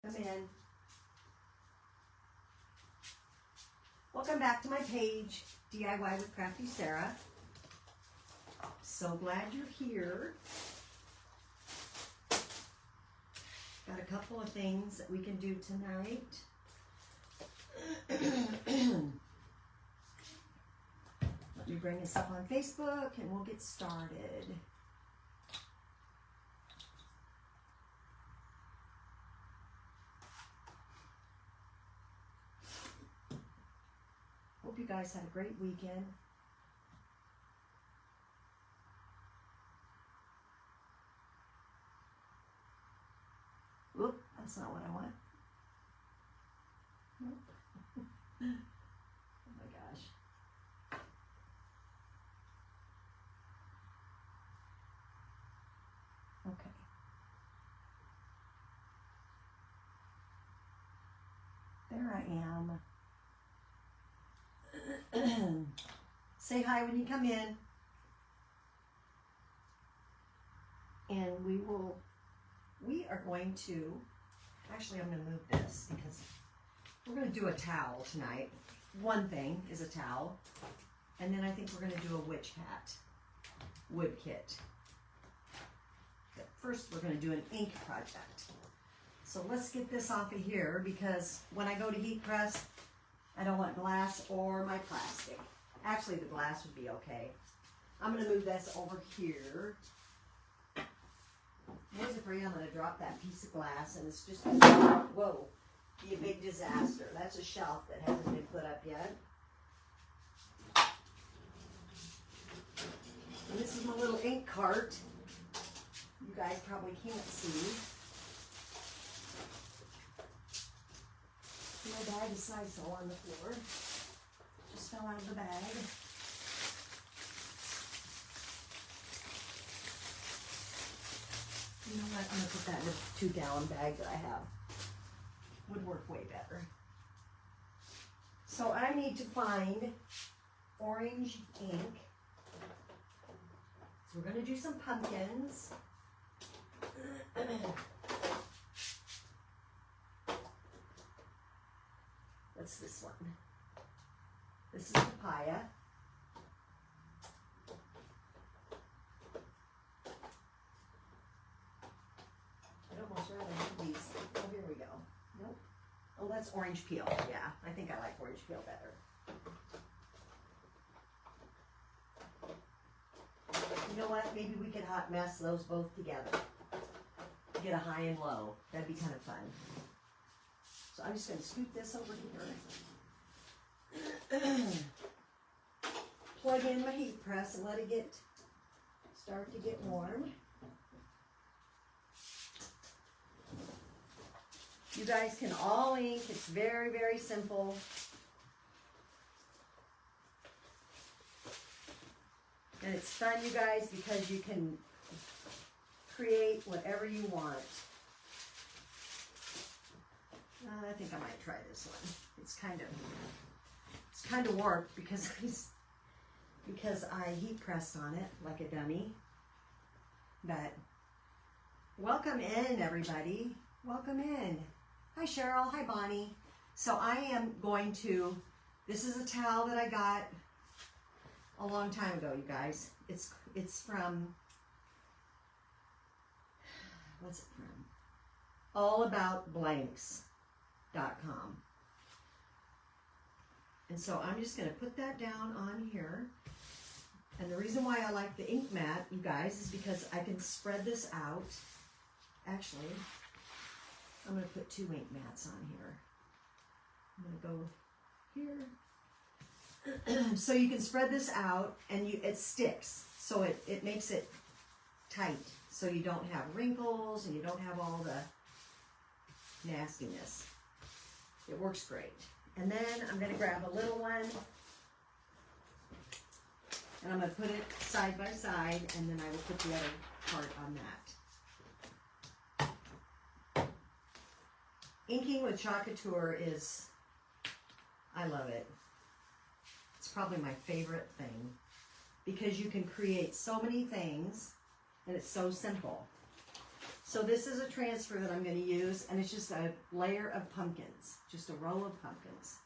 Come in. Welcome back to my page, DIY with Crafty Sarah. So glad you're here. Got a couple of things that we can do tonight. Let me bring this up on Facebook and we'll get started. Hope you guys had a great weekend. Oop, that's not what I want. Nope. Oh my gosh. Okay. There I am. Say hi when you come in. And we are going to, actually I'm going to move this because we're going to do a towel tonight. One thing is a towel. And then I think we're going to do a witch hat wood kit. But first we're going to do an ink project. So let's get this off of here because when I go to heat press, I don't want glass or my plastic. Actually, the glass would be okay. I'm going to move this over here. There's a free, I'm going to drop that piece of glass and it's just, whoa, be a big disaster. That's a shelf that hasn't been put up yet. And this is my little ink cart. You guys probably can't see. My bag is Sisal on the floor. Just fell out of the bag. You know what? I'm going to put that in a 2-gallon bag that I have. Would work way better. So I need to find orange ink. So we're going to do some pumpkins. What's this one? This is papaya. I'd almost rather have these. Oh, here we go. Nope. Oh, that's orange peel. Yeah, I think I like orange peel better. You know what? Maybe we could hot mess those both together. Get a high and low. That'd be kind of fun. So I'm just going to scoot this over here. Plug in my heat press and let it start to get warm. You guys can all ink. It's very, very simple. And it's fun, you guys, because you can create whatever you want. I think I might try this one. It's kind of warped because I heat pressed on it like a dummy. But welcome in, everybody. Welcome in. Hi, Cheryl. Hi, Bonnie. So I am going to. This is a towel that I got a long time ago, you guys. It's from. What's it from? allaboutblanks.com. And so I'm just going to put that down on here. And the reason why I like the ink mat, you guys, is because I can spread this out. Actually, I'm going to put 2 ink mats on here. I'm going to go here. So you can spread this out and it sticks. So it makes it tight. So you don't have wrinkles and you don't have all the nastiness. It works great. And then I'm going to grab a little one and I'm going to put it side by side and then I will put the other part on that. Inking with Chalk Couture is, I love it. It's probably my favorite thing because you can create so many things and it's so simple. So this is a transfer that I'm going to use, and it's just a layer of pumpkins, just a row of pumpkins.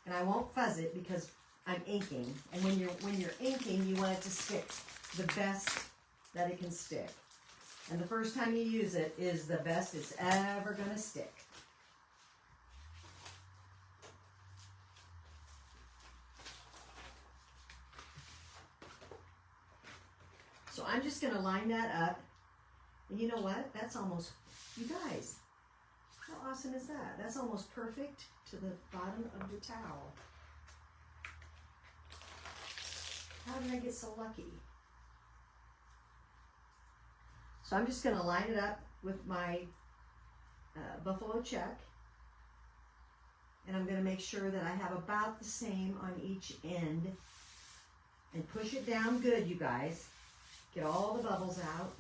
And I won't fuzz it because I'm inking. And when you're inking, you want it to stick the best that it can stick. And the first time you use it is the best it's ever going to stick. So I'm just going to line that up. And you know what? That's almost, you guys, how awesome is that? That's almost perfect to the bottom of the towel. How did I get so lucky? So I'm just going to line it up with my buffalo check. And I'm going to make sure that I have about the same on each end. And push it down good, you guys. Get all the bubbles out.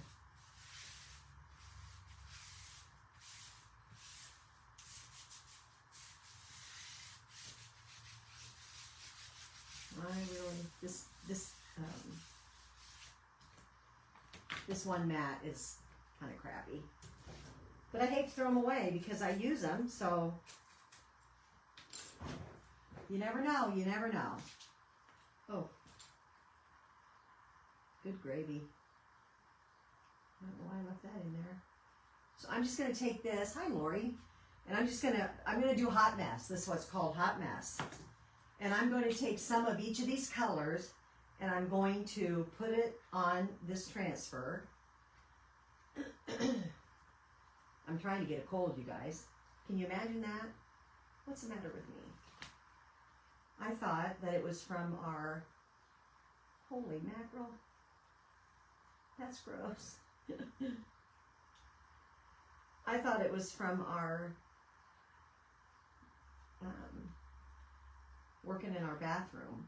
This one mat is kind of crappy. But I hate to throw them away because I use them, so you never know, you never know. Oh, good gravy. I don't know why I left that in there. So I'm just going to take this, hi Lori, and I'm going to do hot mess. This is what's called hot mess. And I'm going to take some of each of these colors and I'm going to put it on this transfer. I'm trying to get a cold, you guys. Can you imagine that? What's the matter with me? I thought that it was from our, holy mackerel. That's gross. I thought it was from our working in our bathroom.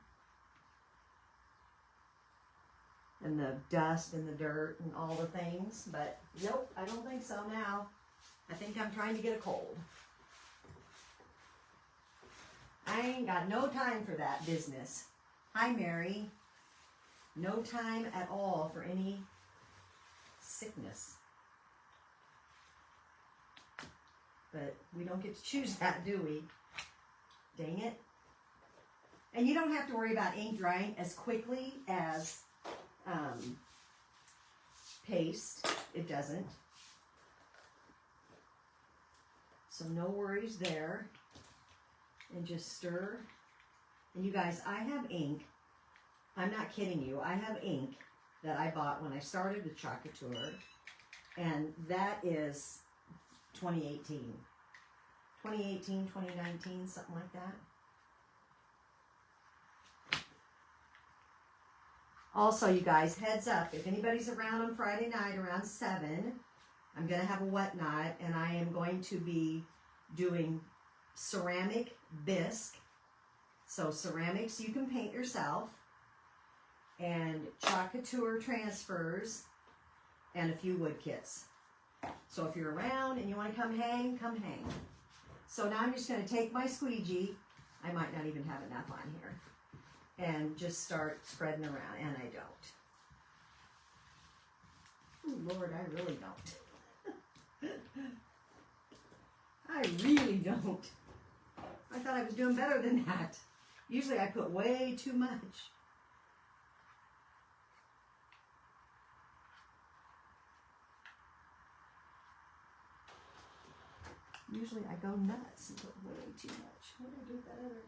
And the dust and the dirt and all the things. But nope, I don't think so now. I think I'm trying to get a cold. I ain't got no time for that business. Hi, Mary. No time at all for any sickness. But we don't get to choose that, do we? Dang it. And you don't have to worry about ink drying as quickly as paste. It doesn't. So no worries there. And just stir. And you guys, I have ink. I'm not kidding you. I have ink that I bought when I started with Chalk Couture. And that is 2018. 2018, 2019, something like that. Also, you guys, heads up, if anybody's around on Friday night around 7, I'm going to have a whatnot, and I am going to be doing ceramic bisque. So ceramics you can paint yourself, and Chalk Couture transfers, and a few wood kits. So if you're around and you want to come hang, come hang. So now I'm just going to take my squeegee. I might not even have enough on here. And just start spreading around, and I don't. Oh, Lord, I really don't. I really don't. I thought I was doing better than that. Usually I put way too much. Usually I go nuts and put way too much. What did I do with that other?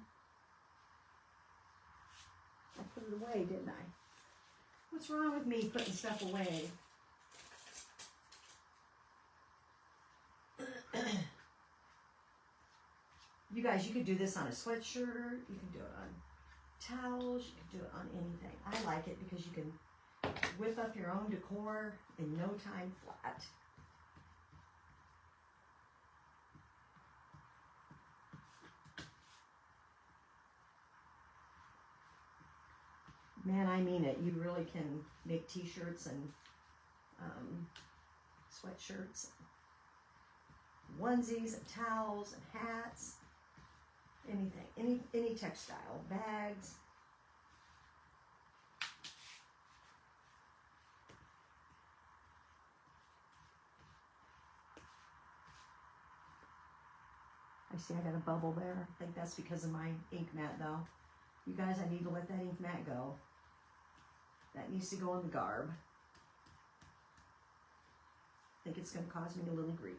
I put it away, didn't I? What's wrong with me putting stuff away? You guys, you could do this on a sweatshirt. You can do it on towels. You can do it on anything. I like it because you can whip up your own decor in no time flat. Man, I mean it. You really can make t-shirts and sweatshirts, onesies and towels and hats, anything, any textile, bags. I see I got a bubble there. I think that's because of my ink mat though. You guys, I need to let that ink mat go. That needs to go in the garb. I think it's going to cause me a little grief.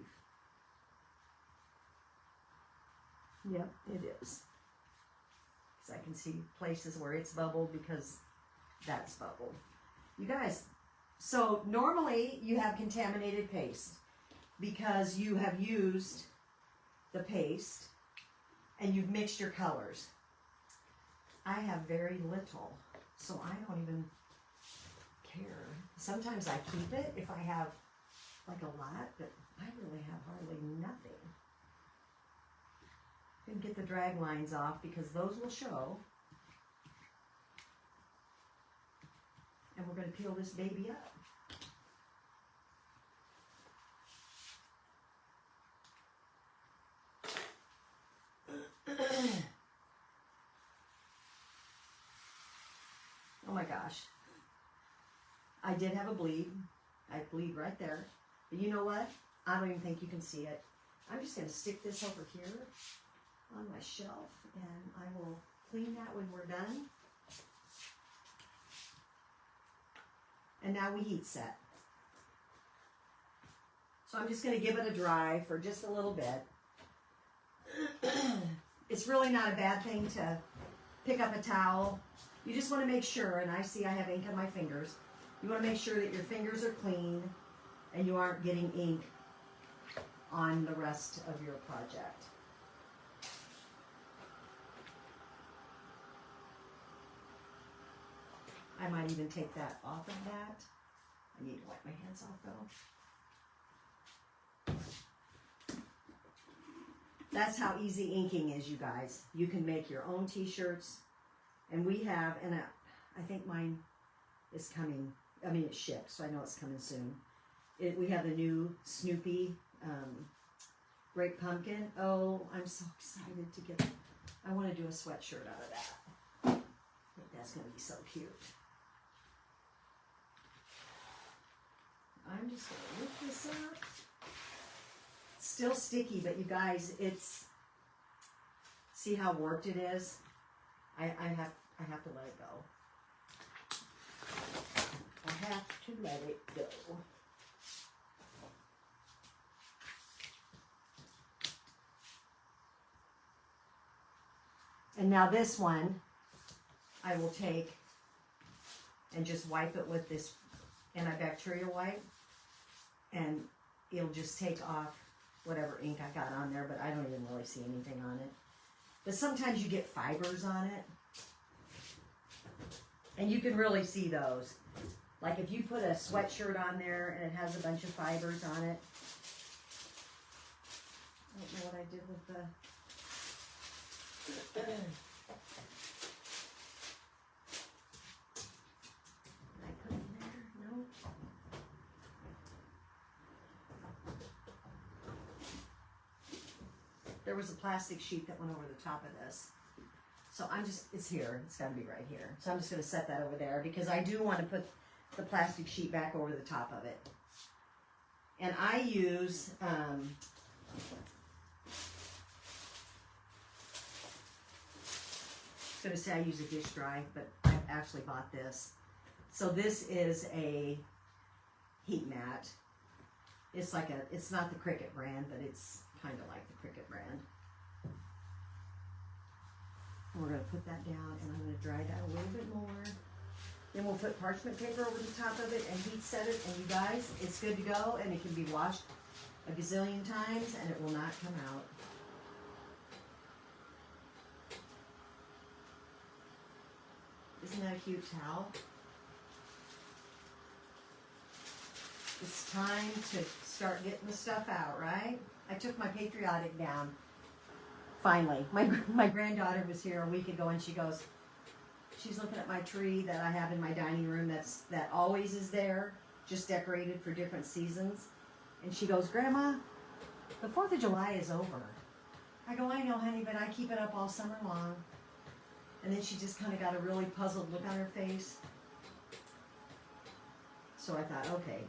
Yep, it is. Because I can see places where it's bubbled because that's bubbled. You guys, so normally you have contaminated paste because you have used the paste and you've mixed your colors. I have very little, so I don't even care. Sometimes I keep it if I have like a lot, but I really have hardly nothing. And get the drag lines off because those will show. And we're going to peel this baby up. Oh my gosh. I did have a bleed. I bleed right there. But you know what? I don't even think you can see it. I'm just going to stick this over here on my shelf and I will clean that when we're done. And now we heat set. So I'm just going to give it a dry for just a little bit. It's really not a bad thing to pick up a towel. You just want to make sure, and I see I have ink on my fingers, you want to make sure that your fingers are clean and you aren't getting ink on the rest of your project. I might even take that off of that. I need to wipe my hands off though. That's how easy inking is, you guys. You can make your own t-shirts. And we have, and I think mine is coming, I mean it's shipped, so I know it's coming soon. We have the new Snoopy Great Pumpkin. Oh, I'm so excited to get, I want to do a sweatshirt out of that. I think that's going to be so cute. I'm just going to lift this up. It's still sticky, but you guys, it's, see how warped it is? I have to let it go. I have to let it go. And now this one, I will take and just wipe it with this antibacterial wipe. And it'll just take off whatever ink I got on there, but I don't even really see anything on it. But sometimes you get fibers on it. And you can really see those. Like if you put a sweatshirt on there and it has a bunch of fibers on it. I don't know what I did with the... I put it in there? No. There was a plastic sheet that went over the top of this. So I'm just, it's here, it's gotta be right here. So I'm just gonna set that over there because I do want to put the plastic sheet back over the top of it. And I use, I was gonna say I use a dish dry, but I actually bought this. So this is a heat mat. It's like it's not the Cricut brand, but it's kind of like the Cricut brand. We're going to put that down and I'm going to dry that a little bit more. Then we'll put parchment paper over the top of it and heat set it. And you guys, it's good to go and it can be washed a gazillion times and it will not come out. Isn't that a cute towel? It's time to start getting the stuff out, right? I took my patriotic down. Finally, my granddaughter was here a week ago and she goes, she's looking at my tree that I have in my dining room that always is there, just decorated for different seasons. And she goes, Grandma, the 4th of July is over. I go, I know, honey, but I keep it up all summer long. And then she just kind of got a really puzzled look on her face. So I thought, okay,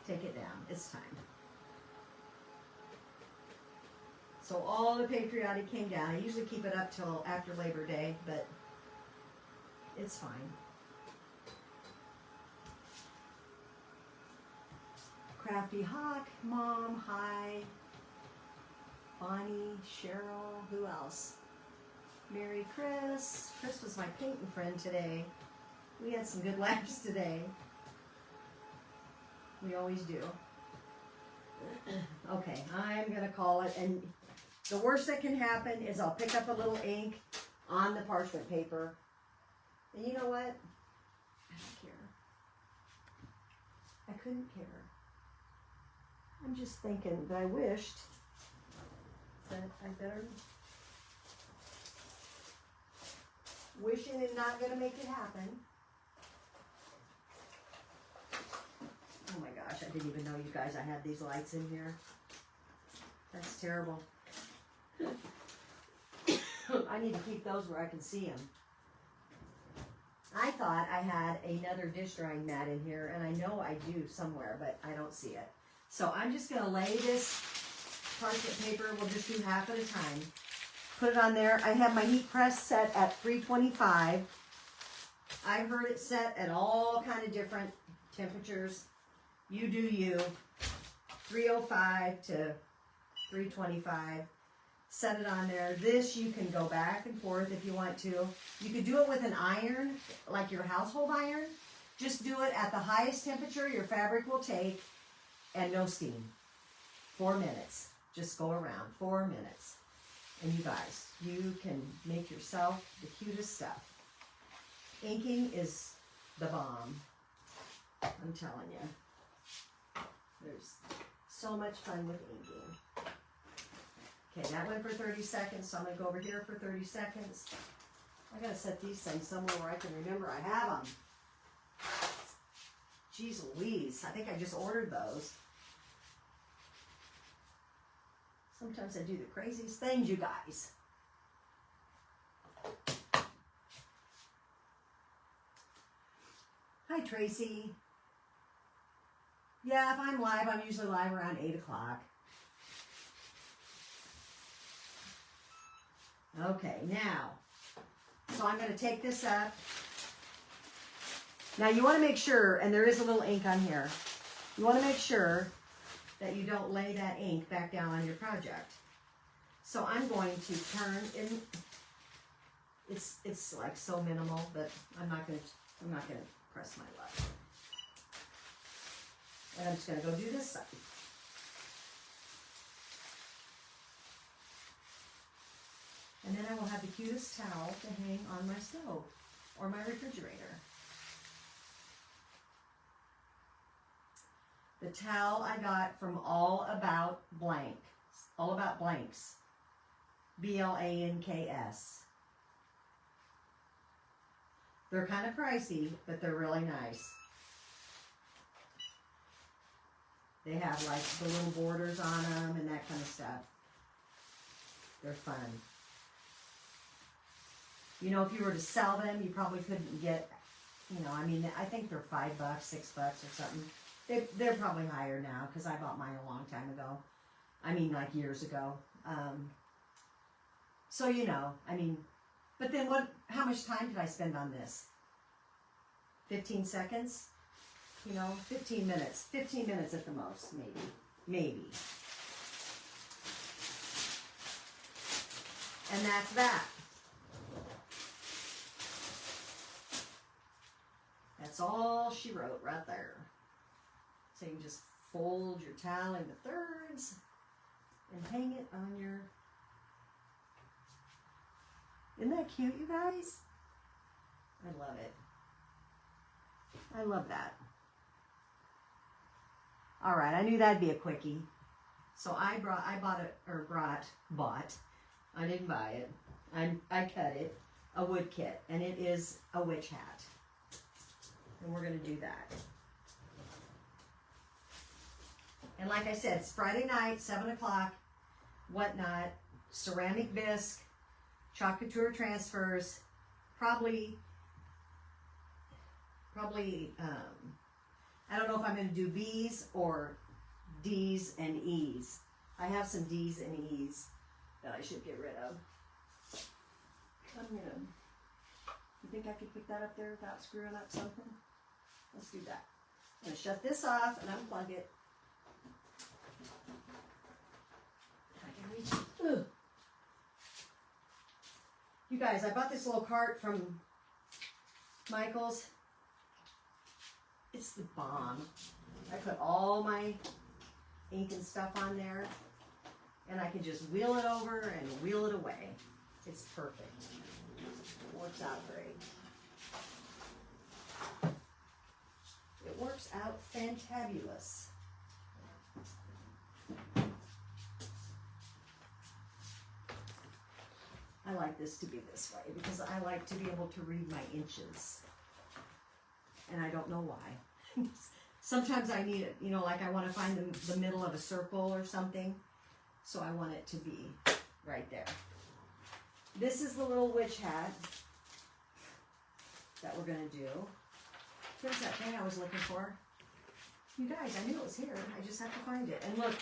take it down. It's time. So all the patriotic came down. I usually keep it up till after Labor Day, but it's fine. Crafty Hawk, Mom, hi. Bonnie, Cheryl, who else? Mary, Chris. Chris was my painting friend today. We had some good laughs today. We always do. Okay, I'm going to call it. And the worst that can happen is I'll pick up a little ink on the parchment paper. And you know what? I don't care. I couldn't care. I'm just thinking that I wished that I better. Wishing is not going to make it happen. Oh my gosh, I didn't even know, you guys, I had these lights in here. That's terrible. I need to keep those where I can see them. I thought I had another dish drying mat in here, and I know I do somewhere, but I don't see it. So I'm just going to lay this parchment paper. We'll just do half at a time. Put it on there. I have my heat press set at 325. I heard it set at all kind of different temperatures. You do you. 305 to 325. Set it on there. This you can go back and forth if you want to. You could do it with an iron, like your household iron. Just do it at the highest temperature your fabric will take and no steam. 4 minutes. Just go around. 4 minutes. And you guys, you can make yourself the cutest stuff. Inking is the bomb. I'm telling you. There's so much fun with inking. Okay, that went for 30 seconds, so I'm going to go over here for 30 seconds. I got to set these things somewhere where I can remember I have them. Jeez Louise, I think I just ordered those. Sometimes I do the craziest things, you guys. Hi, Tracy. Yeah, if I'm live, I'm usually live around 8 o'clock. Okay, now, so I'm going to take this up. Now, you want to make sure, and there is a little ink on here, you want to make sure that you don't lay that ink back down on your project. So I'm going to turn in. It's like so minimal, but I'm not going to press my luck. And I'm just going to go do this side. And then I will have the cutest towel to hang on my stove or my refrigerator. The towel I got from All About Blank. All About Blanks. BLANKS. They're kind of pricey, but they're really nice. They have like the little borders on them and that kind of stuff. They're fun. You know, if you were to sell them, you probably couldn't get, you know, I mean, I think they're $5, $6 or something. They're probably higher now because I bought mine a long time ago. I mean, like years ago. So, you know, I mean, but then how much time did I spend on this? 15 seconds? You know, 15 minutes. 15 minutes at the most, maybe. Maybe. And that's that. That's all she wrote right there. So you can just fold your towel into thirds and hang it on your... Isn't that cute, you guys? I love it. I love that. All right, I knew that'd be a quickie. So I bought, I didn't buy it. I cut it, a wood kit, and it is a witch hat. And we're going to do that. And like I said, it's Friday night, 7 o'clock, whatnot, ceramic bisque, Chalk Couture transfers, probably, I don't know if I'm going to do B's or D's and E's. I have some D's and E's. that I should get rid of. You think I could put that up there without screwing up something? Let's do that. I'm going to shut this off and unplug it. If I can reach it. Ugh. You guys, I bought this little cart from Michael's. It's the bomb. I put all my ink and stuff on there, and I can just wheel it over and wheel it away. It's perfect. It works out great. It works out fantabulous. I like this to be this way because I like to be able to read my inches. And I don't know why. Sometimes I need it, you know, like I want to find the middle of a circle or something. So I want it to be right there. This is the little witch hat that we're going to do. Here's that thing I was looking for. You guys, I knew it was here. I just have to find it. And look,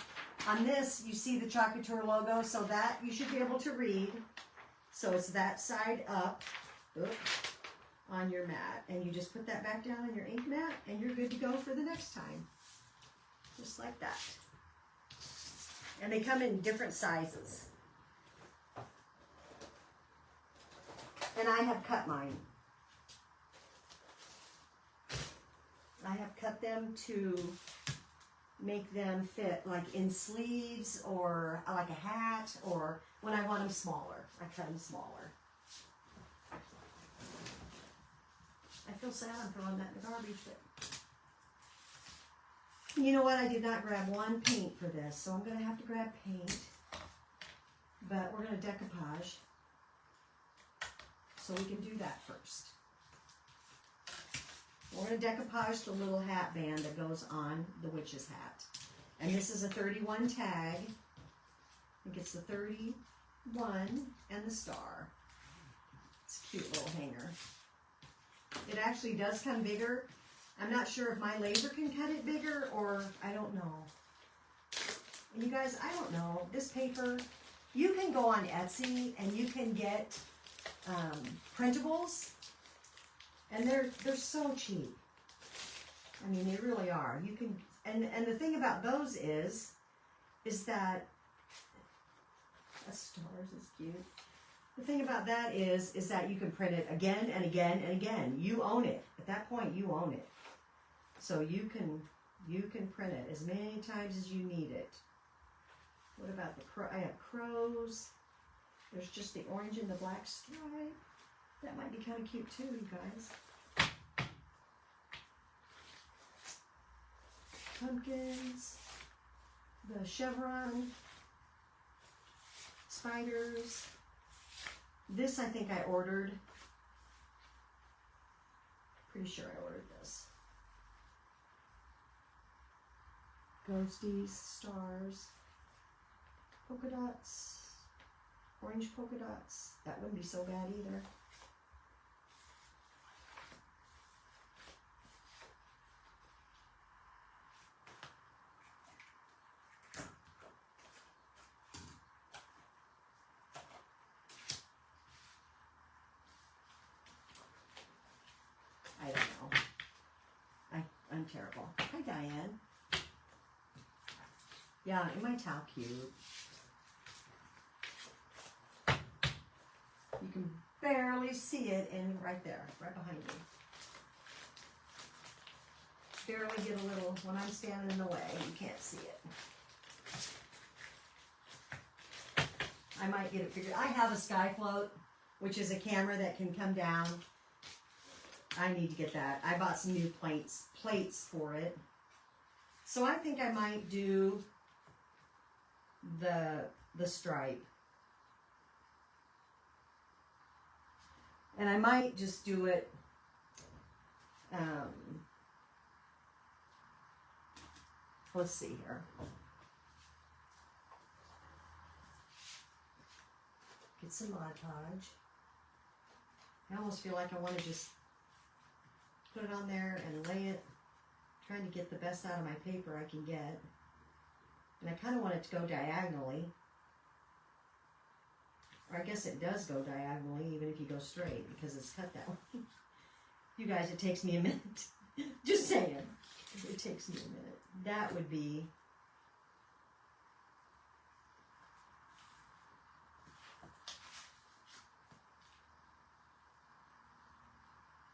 on this, you see the Chalk Couture logo, so that you should be able to read. So it's that side up on your mat. And you just put that back down on your ink mat, and you're good to go for the next time. Just like that. And they come in different sizes. And I have cut mine. I have cut them to make them fit like in sleeves or like a hat, or when I want them smaller, I cut them smaller. I feel sad I'm throwing that in the garbage, but you know what? I did not grab one paint for this, so I'm going to have to grab paint. But we're going to decoupage, so we can do that first. We're going to decoupage the little hat band that goes on the witch's hat. And this is a 31 tag. I think it's the 31 and the star. It's a cute little hanger. It actually does come bigger. I'm not sure if my laser can cut it bigger, or I don't know. And you guys, I don't know. This paper, you can go on Etsy and you can get printables. And they're so cheap. I mean, they really are. You can, and the thing about those is that stars is cute. The thing about that is that you can print it again and again and again. You own it. At that point, you own it. So you can print it as many times as you need it. What about the crow? I have crows. There's just the orange and the black stripe. That might be kind of cute too, you guys. Pumpkins, the chevron, spiders. This I think I ordered. Pretty sure I ordered this. Ghosties, stars, polka dots, orange polka dots. That wouldn't be so bad either. I don't know. I'm terrible. Hi, Diane. Yeah, isn't my towel cute? You can barely see it in right there, right behind me. Barely get a little, when I'm standing in the way, you can't see it. I might get it figured. I have a sky float, which is a camera that can come down. I need to get that. I bought some new plates for it. So I think I might do the stripe. And I might just do it let's see here. Get some Mod Podge. I almost feel like I want to just put it on there and lay it, trying to get the best out of my paper I can get. And I kind of want it to go diagonally. Or I guess it does go diagonally even if you go straight because it's cut that way. You guys, it takes me a minute. Just saying. It takes me a minute. That would be...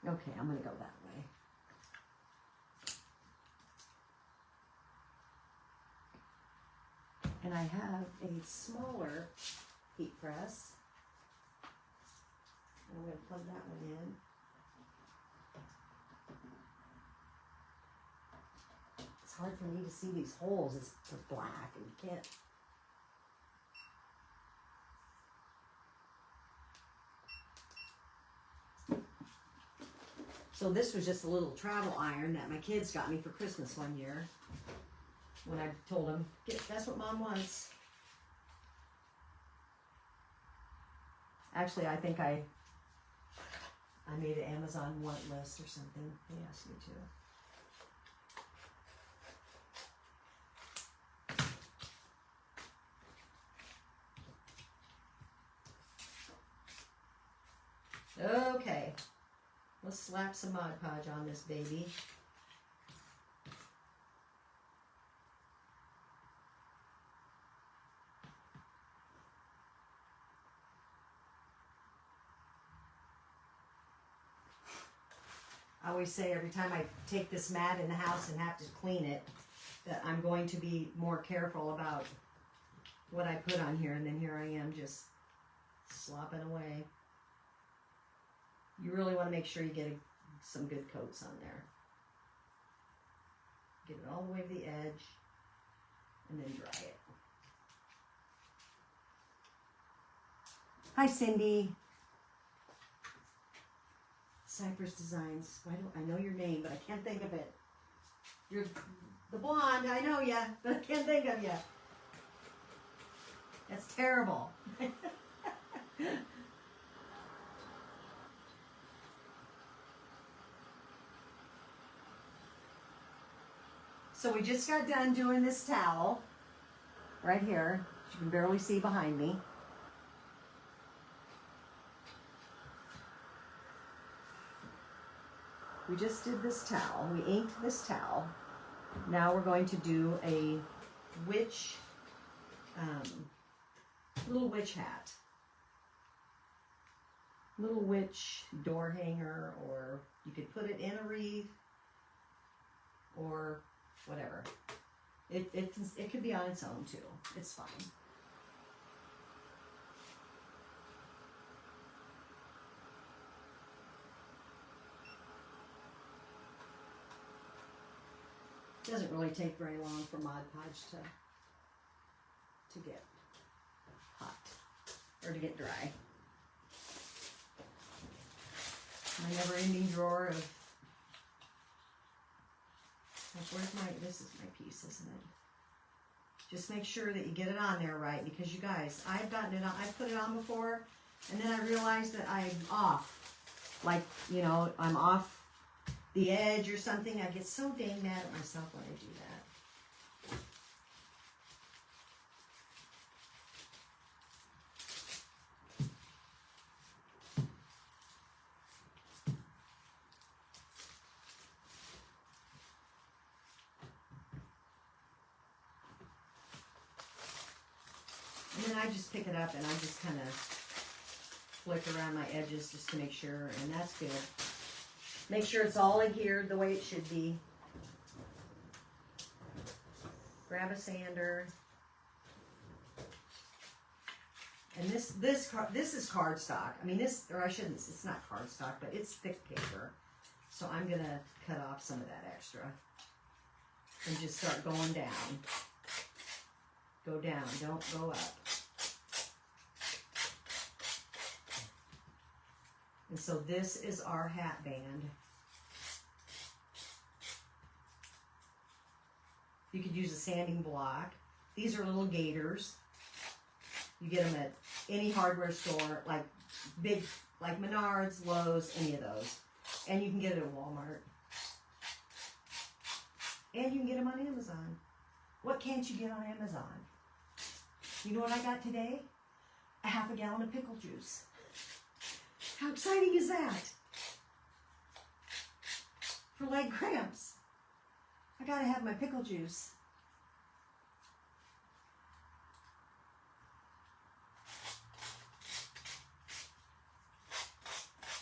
Okay, I'm going to go that way. And I have a smaller heat press. I'm going to plug that one in. It's hard for me to see these holes. It's black and you can't. So this was just a little travel iron that my kids got me for Christmas one year. When I told them, that's what Mom wants. Actually, I think I made an Amazon want list or something. They asked me to. Okay, let's slap some Mod Podge on this baby. I always say every time I take this mat in the house and have to clean it, that I'm going to be more careful about what I put on here, and then here I am just slopping away. You really want to make sure you get some good coats on there. Get it all the way to the edge, and then dry it. Hi, Cindy. Cypress Designs. I know your name, but I can't think of it. You're the blonde. I know ya, but I can't think of ya. That's terrible. So we just got done doing this towel right here. You can barely see behind me. We just did this towel. We inked this towel. Now we're going to do a witch, little witch hat. Little witch door hanger, or you could put it in a wreath, or whatever. It could be on its own too. It's fine. It doesn't really take very long for Mod Podge to get hot, or to get dry. My never-ending drawer of, like, this is my piece, isn't it? Just make sure that you get it on there right, because you guys, I've gotten it on, I've put it on before, and then I realized that I'm off. Like, you know, I'm off the edge or something. I get so dang mad at myself when I do that. And then I just pick it up and I just kind of flick around my edges just to make sure, and that's good. Make sure it's all adhered the way it should be. Grab a sander. And this is cardstock. I mean, or I shouldn't, it's not cardstock, but it's thick paper. So I'm gonna cut off some of that extra and just start going down. Go down, don't go up. And so this is our hat band. You could use a sanding block. These are little gaiters. You get them at any hardware store, like big, like Menards, Lowe's, any of those. And you can get it at Walmart. And you can get them on Amazon. What can't you get on Amazon? You know what I got today? A a half a gallon of pickle juice. How exciting is that? For leg cramps. I gotta have my pickle juice.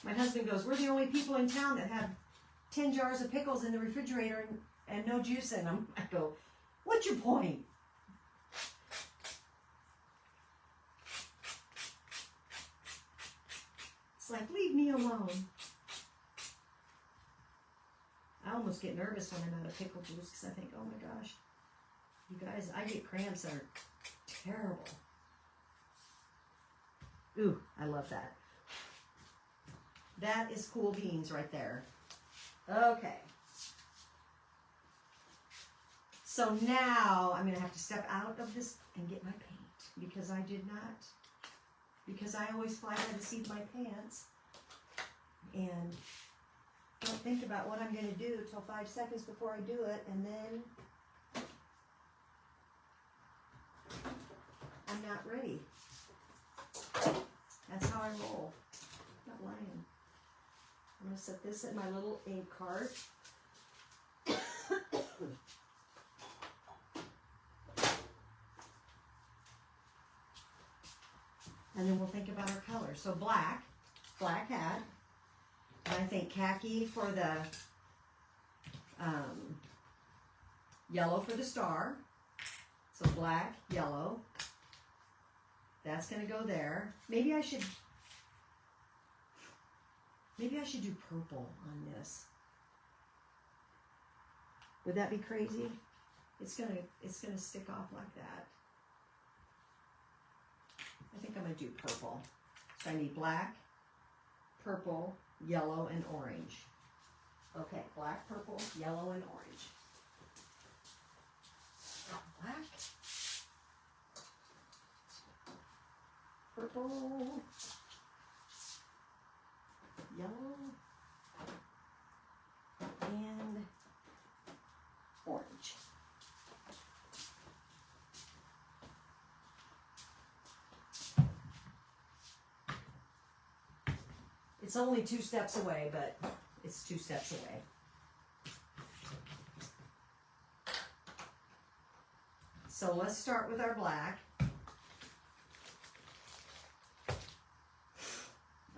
My husband goes, we're the only people in town that have 10 jars of pickles in the refrigerator and no juice in them. I go, what's your point? It's like, leave me alone. I almost get nervous when I'm out of pickle juice because I think, oh my gosh, you guys, I get cramps that are terrible. Ooh, I love that. That is cool beans right there. Okay. So now I'm going to have to step out of this and get my paint because I did not, because I always fly by the seat of my pants and don't think about what I'm going to do till 5 seconds before I do it, and then I'm not ready. That's how I roll. I'm not lying. I'm going to set this in my little ink cart. And then we'll think about our colors. So black hat. And I think khaki for the yellow for the star. So black, yellow. That's going to go there. Maybe I should do purple on this. Would that be crazy? It's gonna stick off like that. I think I'm gonna do purple. So I need black, purple, yellow, and orange. Okay, black, purple, yellow, and orange. Black, purple, yellow, and orange. It's only 2 steps away, but it's 2 steps away. So let's start with our black.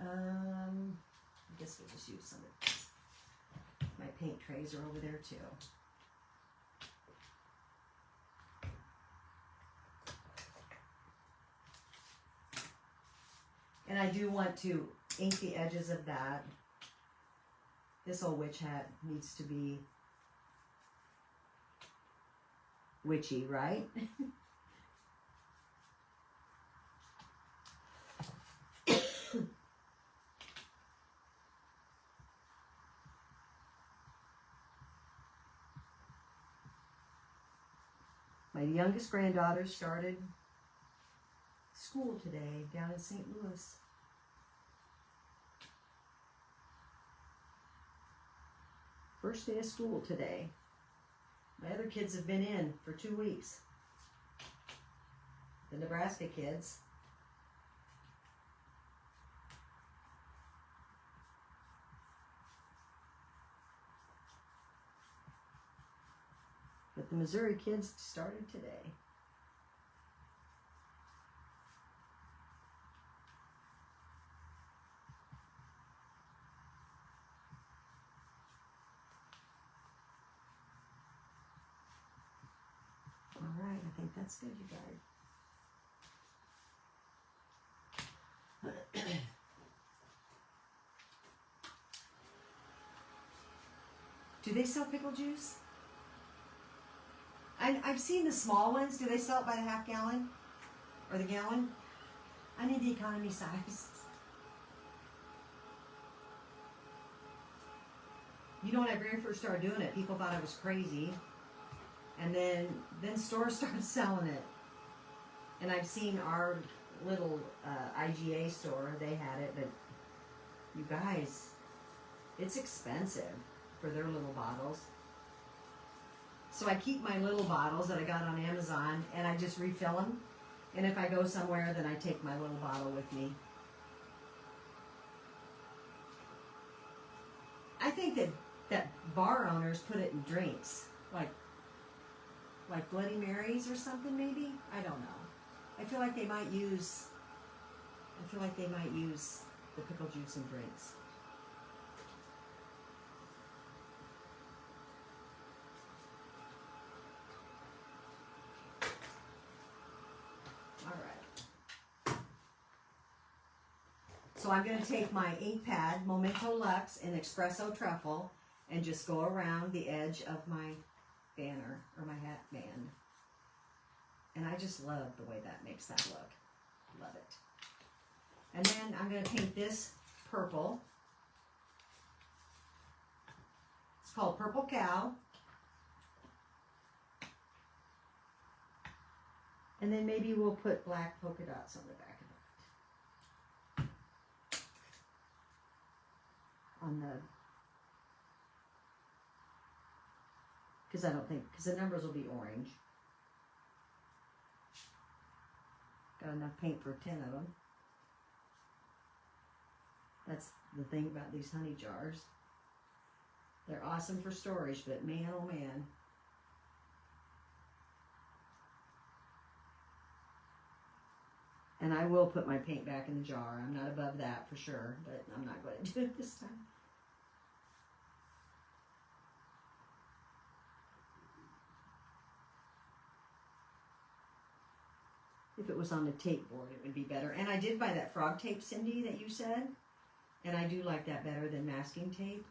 I guess we'll just use some of this. My paint trays are over there too. And I do want to ink the edges of that. This old witch hat needs to be witchy, right? My youngest granddaughter started school today down in St. Louis. First day of school today. My other kids have been in for 2 weeks. The Nebraska kids. But the Missouri kids started today. All right, I think that's good, you guys. Do they sell pickle juice? I've seen the small ones. Do they sell it by the half gallon? Or the gallon? I need the economy size. You know, when I very first started doing it, people thought I was crazy. And then stores started selling it. And I've seen our little IGA store, they had it, but you guys, it's expensive for their little bottles. So I keep my little bottles that I got on Amazon and I just refill them. And if I go somewhere, then I take my little bottle with me. I think that bar owners put it in drinks, like Bloody Marys or something, maybe. I don't know. I feel like they might use the pickle juice in drinks. All right. So I'm going to take my ink pad, Memento Luxe in Espresso Truffle, and just go around the edge of my banner, or my hat band. And I just love the way that makes that look. Love it. And then I'm going to paint this purple. It's called Purple Cow. And then maybe we'll put black polka dots on the back of it. Because the numbers will be orange. Got enough paint for 10 of them. That's the thing about these honey jars. They're awesome for storage, but man, oh man. And I will put my paint back in the jar. I'm not above that for sure, but I'm not going to do it this time. If it was on the tape board, it would be better. And I did buy that frog tape, Cindy, that you said. And I do like that better than masking tape.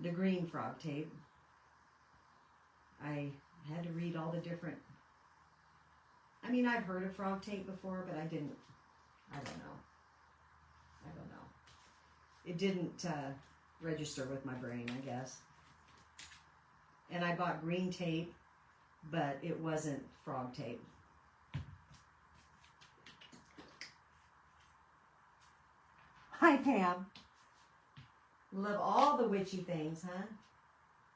The green frog tape. I had to read all the different... I mean, I've heard of frog tape before, but I don't know. It didn't register with my brain, I guess. And I bought green tape, but it wasn't frog tape. Hi, Pam. Love all the witchy things, huh?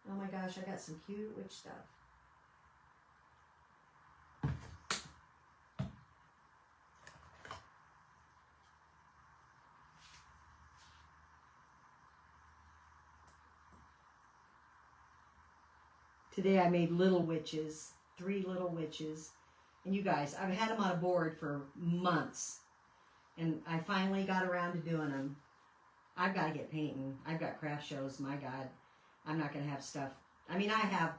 Oh my gosh, I got some cute witch stuff. Today I made little witches, 3 little witches. And you guys, I've had them on a board for months. And I finally got around to doing them. I've got to get painting. I've got craft shows. My God, I'm not going to have stuff. I mean, I have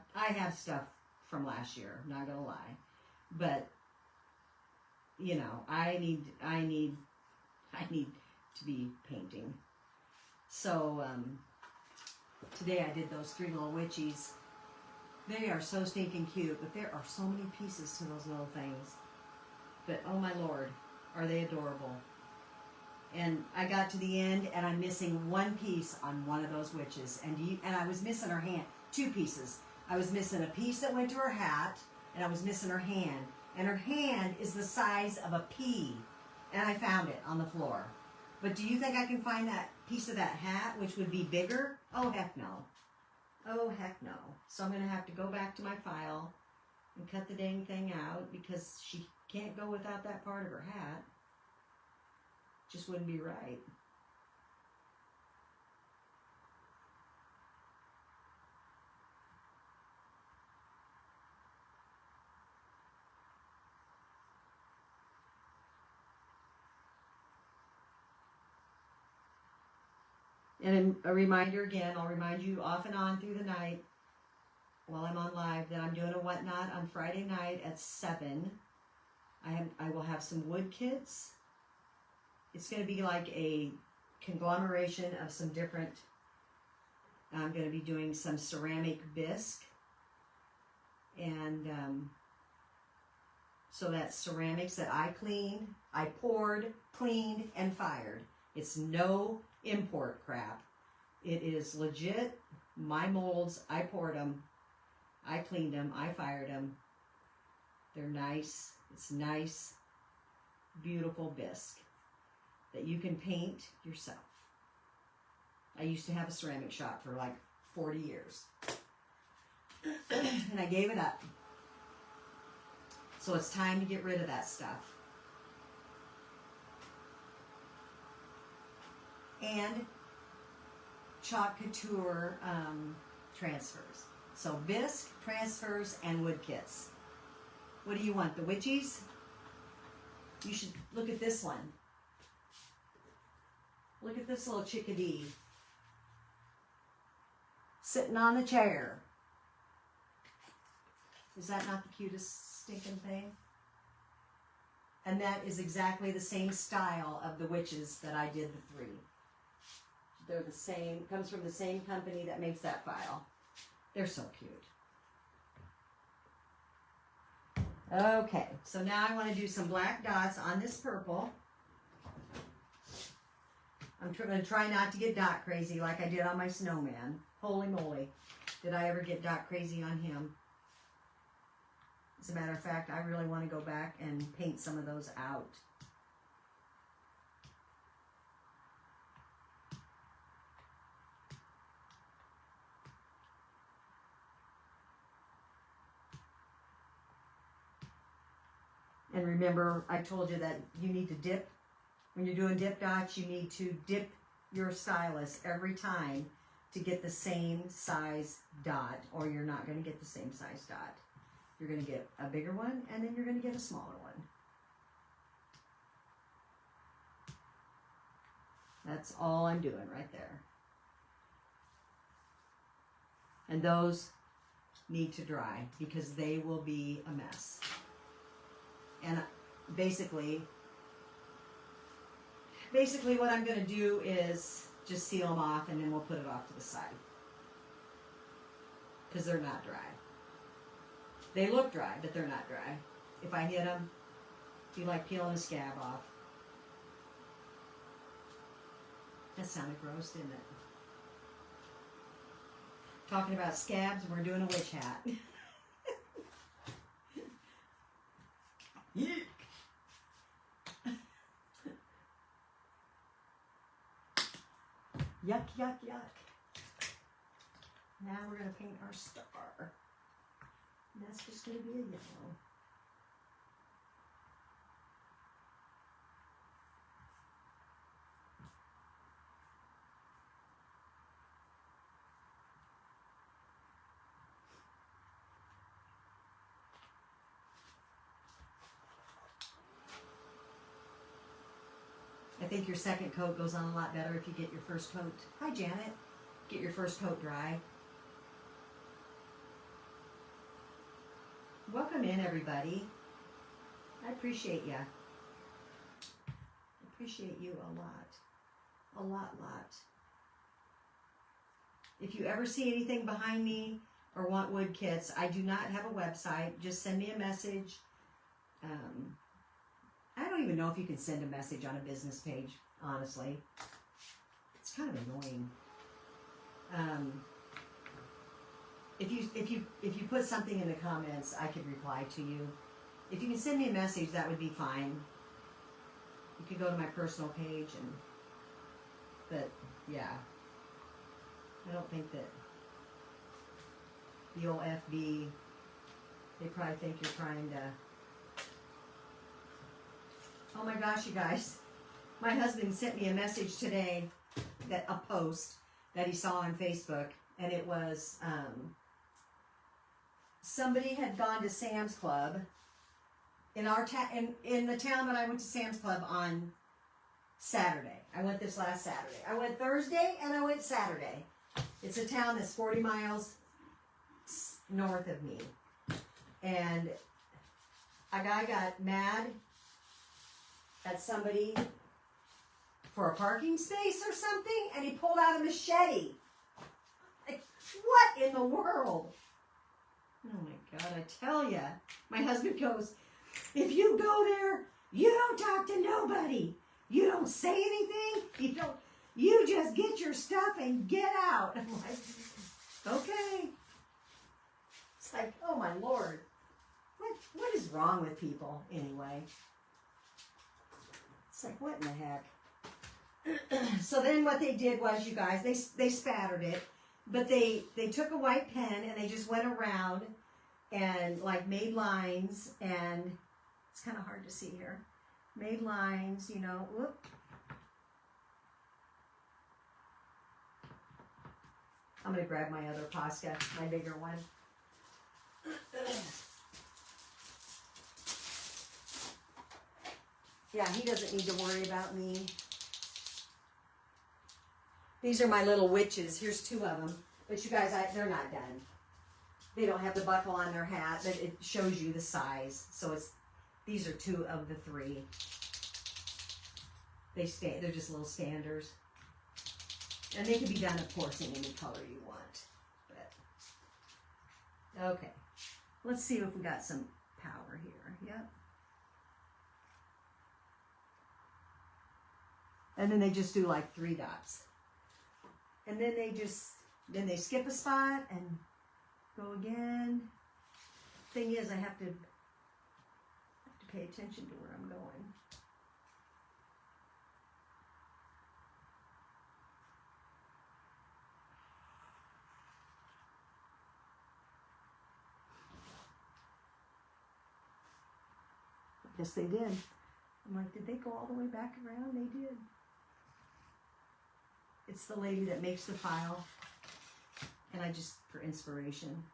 stuff from last year. Not going to lie, but you know, I need to be painting. So today I did those 3 little witchies. They are so stinking cute, but there are so many pieces to those little things. But oh my Lord, are they adorable? And I got to the end, and I'm missing 1 piece on one of those witches. And I was missing her hand, 2 pieces. I was missing a piece that went to her hat, and I was missing her hand. And her hand is the size of a pea. And I found it on the floor. But do you think I can find that piece of that hat, which would be bigger? Oh, heck no. Oh, heck no. So I'm going to have to go back to my file and cut the dang thing out, because she can't go without that part of her hat. Just wouldn't be right. And a reminder again, I'll remind you off and on through the night while I'm on live that I'm doing a whatnot on Friday night at 7. I will have some wood kits. It's going to be like a conglomeration of some different, I'm going to be doing some ceramic bisque. And so that's ceramics that I cleaned, I poured, cleaned, and fired. It's no import crap. It is legit, my molds, I poured them, I cleaned them, I fired them. They're nice. It's nice, beautiful bisque that you can paint yourself. I used to have a ceramic shop for like 40 years. And I gave it up. So it's time to get rid of that stuff. And Chalk Couture transfers. So bisque, transfers, and wood kits. What do you want? The witchies? You should look at this one. Look at this little chickadee. Sitting on the chair. Is that not the cutest stinking thing? And that is exactly the same style of the witches that I did the 3. They're the same, comes from the same company that makes that file. They're so cute. Okay, so now I want to do some black dots on this purple. I'm going to try not to get dot crazy like I did on my snowman. Holy moly, did I ever get dot crazy on him. As a matter of fact, I really want to go back and paint some of those out. And remember, I told you that you need to dip. When you're doing dip dots, you need to dip your stylus every time to get the same size dot, or you're not going to get the same size dot. You're going to get a bigger one, and then you're going to get a smaller one. That's all I'm doing right there. And those need to dry because they will be a mess. And basically what I'm going to do is just seal them off, and then we'll put it off to the side because they're not dry. They look dry, but they're not dry. If I hit them, it'd be like peeling a scab off. That sounded gross, didn't it? Talking about scabs, we're doing a witch hat. Yuck. Yuck, yuck, yuck. Now we're going to paint our star. And that's just going to be a yellow. I think your second coat goes on a lot better if you get your first coat. Hi, Janet. Get your first coat dry. Welcome in, everybody. I appreciate you. I appreciate you a lot. A lot. If you ever see anything behind me or want wood kits, I do not have a website. Just send me a message. I don't even know if you can send a message on a business page, honestly. It's kind of annoying. If you put something in the comments, I could reply to you. If you can send me a message, that would be fine. You could go to my personal page but yeah. I don't think that the old FB, they probably think you're trying to. Oh my gosh, you guys. My husband sent me a message today, a post that he saw on Facebook, and it was somebody had gone to Sam's Club in the town that I went to Sam's Club on Saturday. I went this last Saturday. I went Thursday and I went Saturday. It's a town that's 40 miles north of me. And a guy got mad at somebody for a parking space or something, and he pulled out a machete. Like, what in the world? Oh my God, I tell ya. My husband goes, if you go there, you don't talk to nobody. You don't say anything. You just get your stuff and get out. I'm like, okay. It's like, oh my Lord. What is wrong with people anyway? It's like, what in the heck? So then what they did was, you guys, they spattered it, but they took a white pen and they just went around and like made lines, and it's kind of hard to see here. Made lines, you know, whoop. I'm going to grab my other Posca, my bigger one. Yeah, he doesn't need to worry about me. These are my little witches. Here's 2 of them. But you guys, they're not done. They don't have the buckle on their hat, but it shows you the size. So these are 2 of the 3. They're just little standers. And they can be done, of course, in any color you want. But okay. Let's see if we got some power here. Yep. And then they just do like 3 dots. And then they skip a spot and go again. Thing is, I have to pay attention to where I'm going. Yes, they did. I'm like, did they go all the way back around? They did. It's the lady that makes the file, and I just, for inspiration.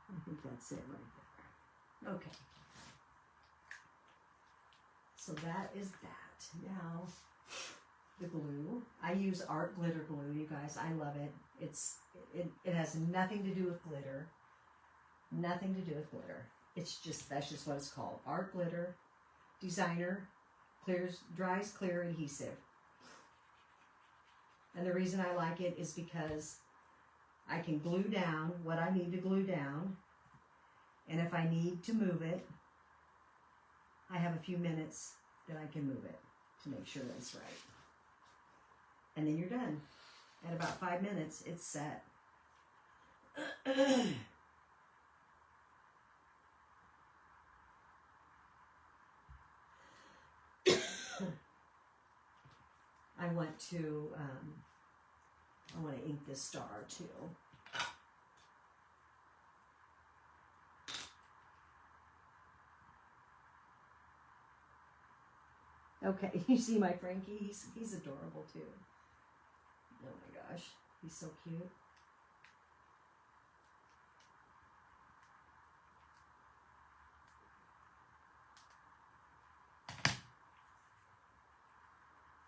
I think that's it right there. Okay. So that is that. Now, the glue. I use art glitter glue, you guys. I love it. It has nothing to do with glitter. Nothing to do with glitter. That's just what it's called. Art glitter. Designer. Dries clear adhesive. And the reason I like it is because I can glue down what I need to glue down. And if I need to move it, I have a few minutes that I can move it to make sure that it's right. And then you're done. At about 5 minutes, it's set. I want to ink this star too. Okay, you see my Frankie? He's adorable too. Oh my gosh, he's so cute.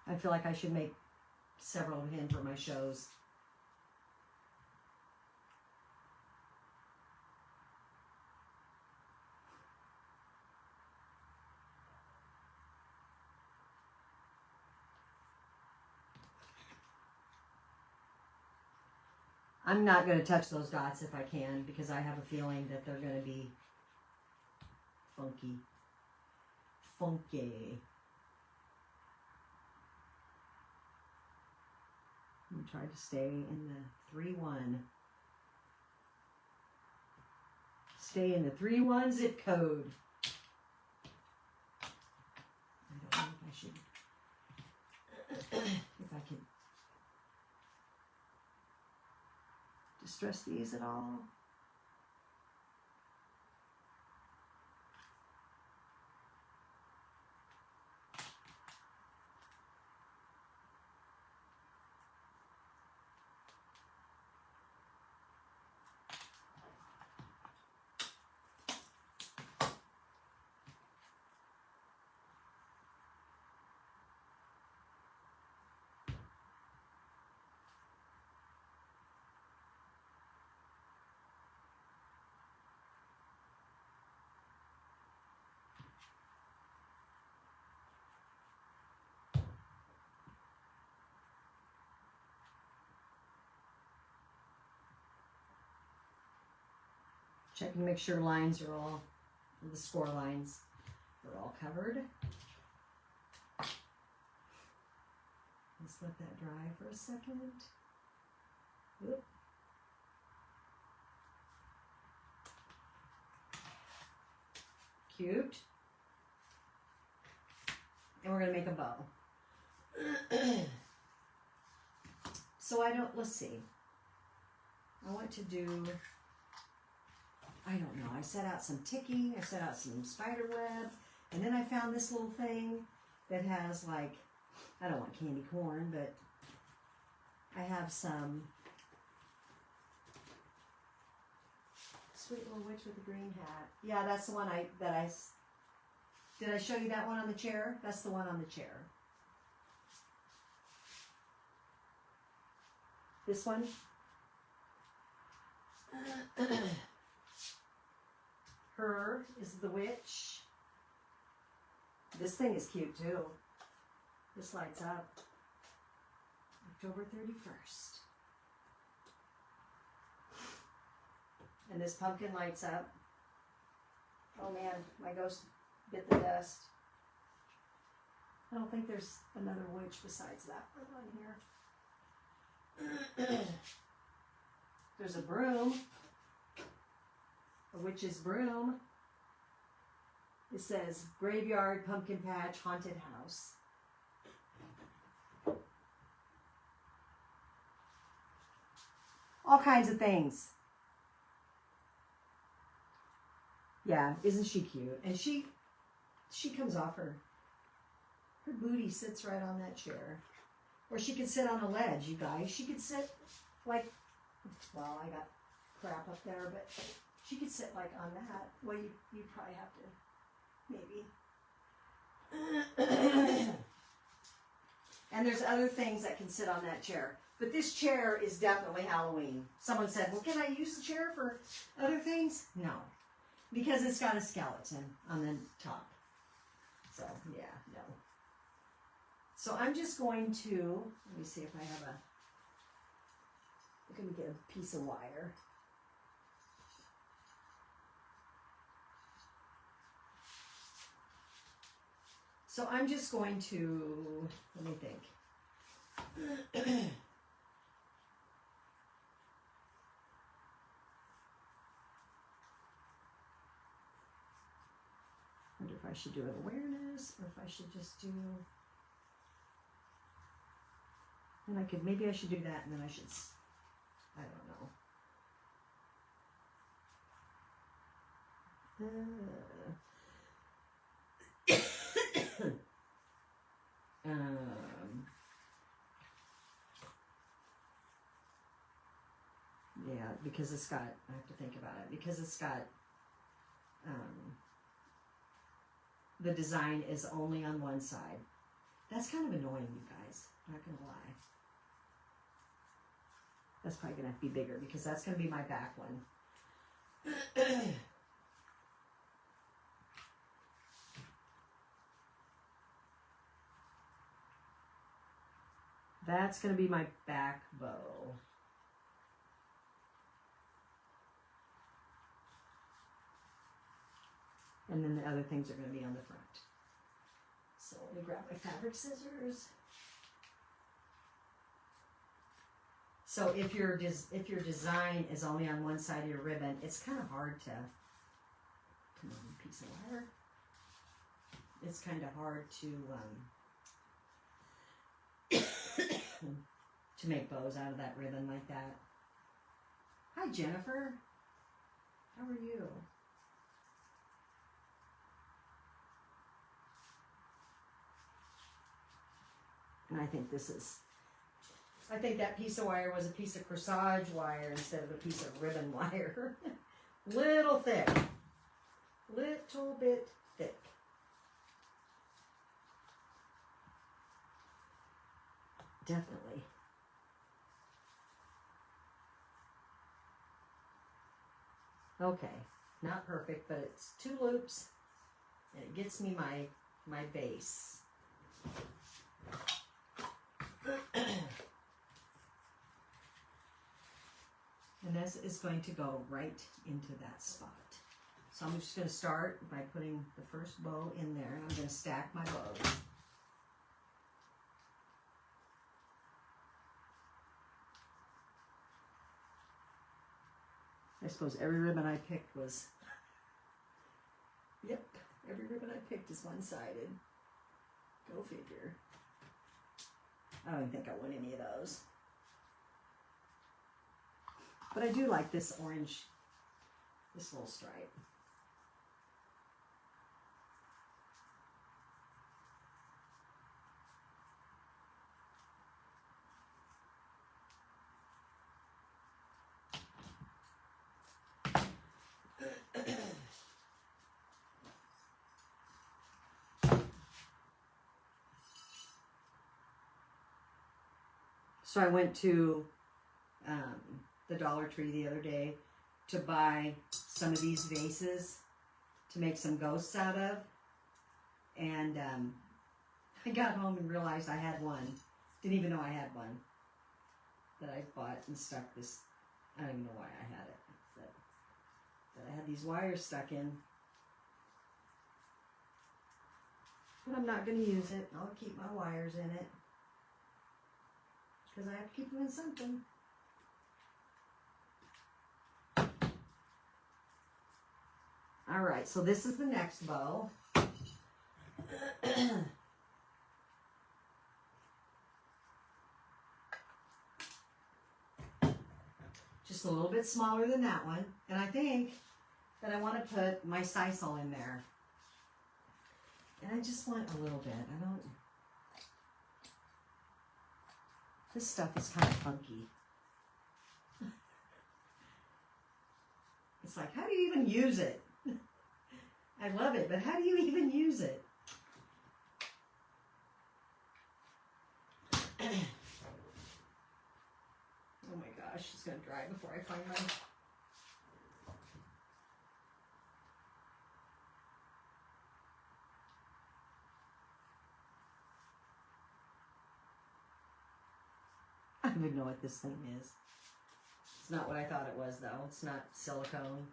I feel like I should make several of him for my shows. I'm not going to touch those dots if I can, because I have a feeling that they're going to be funky. Funky. I'm try to stay in the 3-1. Stay in the 3-1 zip code. I don't know if I should, if I can distress these at all. Checking to make sure lines are all, the score lines are all covered. Let's let that dry for a second. Oop. Cute. And we're going to make a bow. So let's see. I want to do, I don't know, I set out some ticking, I set out some spider web, and then I found this little thing that has like, I don't want candy corn, but I have some Sweet Little Witch with the Green Hat. Yeah, that's the one did I show you that one on the chair? That's the one on the chair. This one. Her is the witch. This thing is cute too. This lights up. October 31st. And this pumpkin lights up. Oh man, my ghost bit the dust. I don't think there's another witch besides that one on here. There's a broom. A witch's broom. It says Graveyard, Pumpkin Patch, Haunted House. All kinds of things. Yeah, isn't she cute? And she comes off her booty sits right on that chair. Or she could sit on a ledge, you guys. She could sit like, well, I got crap up there, but she could sit like on that. Well, you'd probably have to, maybe. And there's other things that can sit on that chair. But this chair is definitely Halloween. Someone said, well, can I use the chair for other things? No. Because it's got a skeleton on the top. So, yeah, no. So I'm just going to, let me see if I have I'm going to get a piece of wire. So I'm just going to, let me think. I wonder if I should do an awareness or if I should just do, and maybe I should do that and then I should, I don't know. Yeah, because it's got, I have to think about it, because it's got, the design is only on one side. That's kind of annoying, you guys. I'm not going to lie. That's probably going to have to be bigger because that's going to be my back one. That's going to be my back bow. And then the other things are going to be on the front. So let me grab my fabric scissors. So if your design is only on one side of your ribbon, it's kind of hard to, come on, piece of wire. It's kind of hard to to make bows out of that ribbon like that. Hi, Jennifer. How are you? And I think that piece of wire was a piece of corsage wire instead of a piece of ribbon wire. Little thick. Little bit thick. Definitely. Okay, not perfect, but it's 2 loops, and it gets me my base. And this is going to go right into that spot. So I'm just going to start by putting the first bow in there, and I'm going to stack my bows. I suppose every ribbon I picked was, yep, every ribbon I picked is one-sided. Go figure. I don't even think I want any of those. But I do like this orange, this little stripe. So I went to the Dollar Tree the other day to buy some of these vases to make some ghosts out of. And I got home and realized I had one. Didn't even know I had one that I bought and stuck this. I don't even know why I had it. But I had these wires stuck in. But I'm not going to use it. I'll keep my wires in it, because I have to keep them in something. All right, so this is the next bow. Just a little bit smaller than that one. And I think that I want to put my sisal in there. And I just want a little bit. I don't... This stuff is kind of funky. It's like, how do you even use it? I love it, but how do you even use it? Oh my gosh, it's going to dry before I find my... I don't even know what this thing is. It's not what I thought it was, though. It's not silicone.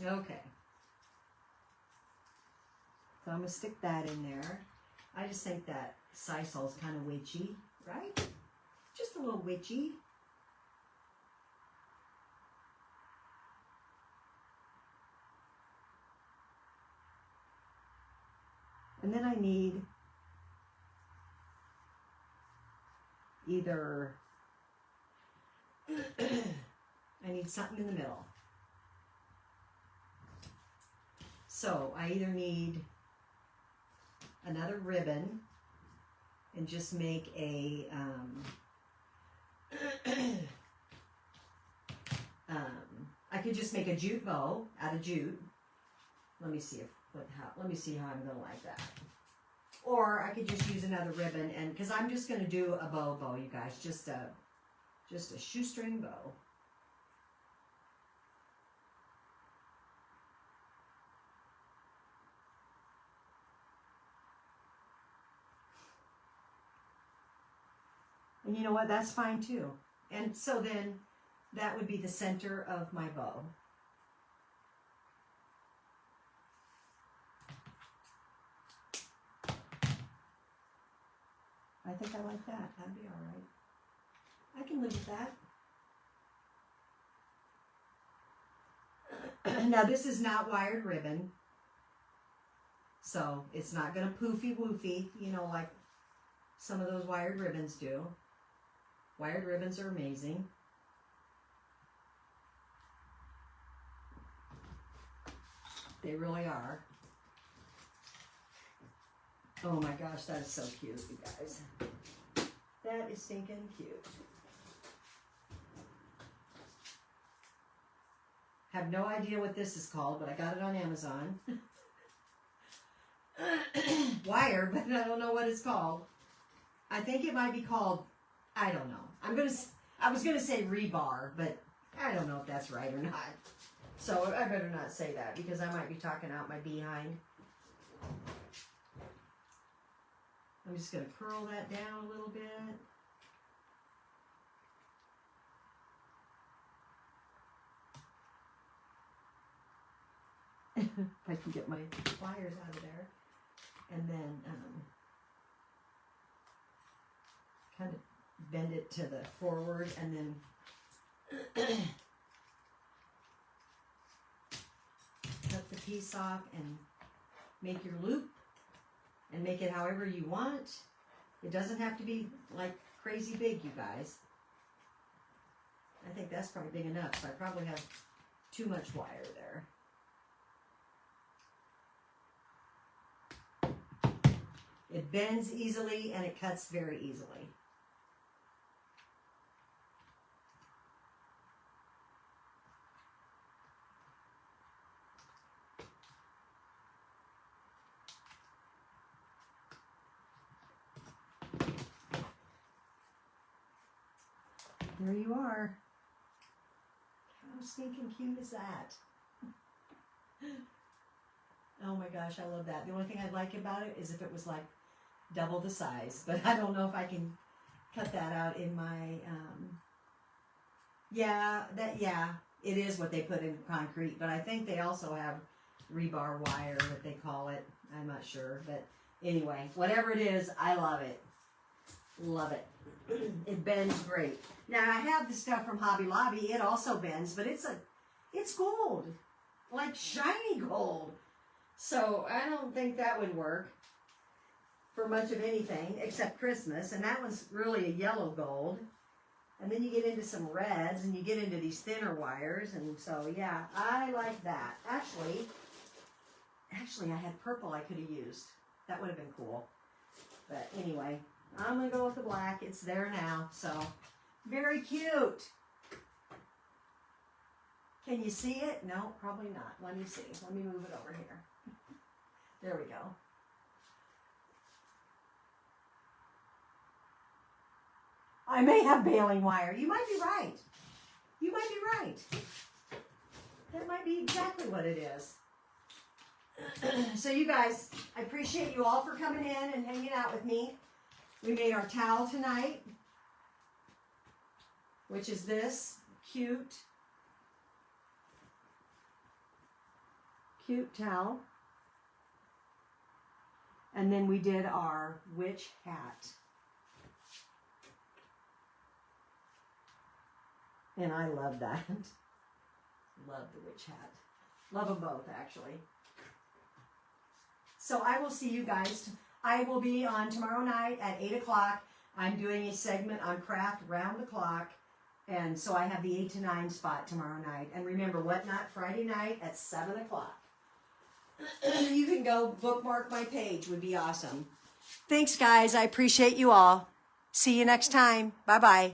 Okay. So I'm going to stick that in there. I just think that sisal is kind of witchy, right? Just a little witchy. And then I need either, I need something in the middle. So I either need another ribbon and just make a, I could just make a jute bow out of jute. Let me see let me see how I'm gonna like that. Or I could just use another ribbon, and because I'm just gonna do a bow, you guys, just a shoestring bow. And you know what? That's fine too. And so then that would be the center of my bow. I think I like that. That'd be all right. I can live with that. Now this is not wired ribbon, so it's not going to poofy woofy, you know, like some of those wired ribbons do. Wired ribbons are amazing. They really are. Oh my gosh, that is so cute, you guys. That is stinking cute. Have no idea what this is called, but I got it on Amazon. Wire, but I don't know what it's called. I think it might be called, I don't know. I was gonna say rebar, but I don't know if that's right or not. So I better not say that, because I might be talking out my behind. I'm just going to curl that down a little bit. if I can get my pliers out of there. And then kind of bend it to the forward, and then cut the piece off and make your loop and make it however you want. It doesn't have to be like crazy big, you guys. I think that's probably big enough, so I probably have too much wire there. It bends easily and it cuts very easily. There you are. How stinking cute is that? Oh my gosh, I love that. The only thing I'd like about it is if it was like double the size, but I don't know if I can cut that out in my, yeah, it is what they put in concrete, but I think they also have rebar wire, what they call it. I'm not sure, but anyway, whatever it is, I love it. Love it. It bends great. Now I have the stuff from Hobby Lobby. It also bends, but it's gold, like shiny gold. So I don't think that would work for much of anything except Christmas. And that one's really a yellow gold. And then you get into some reds and you get into these thinner wires. And so, yeah, I like that. Actually, I had purple I could have used. That would have been cool. But anyway, I'm going to go with the black. It's there now. So, very cute. Can you see it? No, probably not. Let me see. Let me move it over here. There we go. I may have baling wire. You might be right. You might be right. That might be exactly what it is. So you guys, I appreciate you all for coming in and hanging out with me. We made our towel tonight, which is this cute towel. And then we did our witch hat. And I love that. Love the witch hat. Love them both, actually. So I will see you guys. I will be on tomorrow night at 8 o'clock. I'm doing a segment on craft round the clock. And so I have the 8 to 9 spot tomorrow night. And remember, What Not Friday night at 7 o'clock. You can go bookmark my page. Would be awesome. Thanks, guys. I appreciate you all. See you next time. Bye-bye.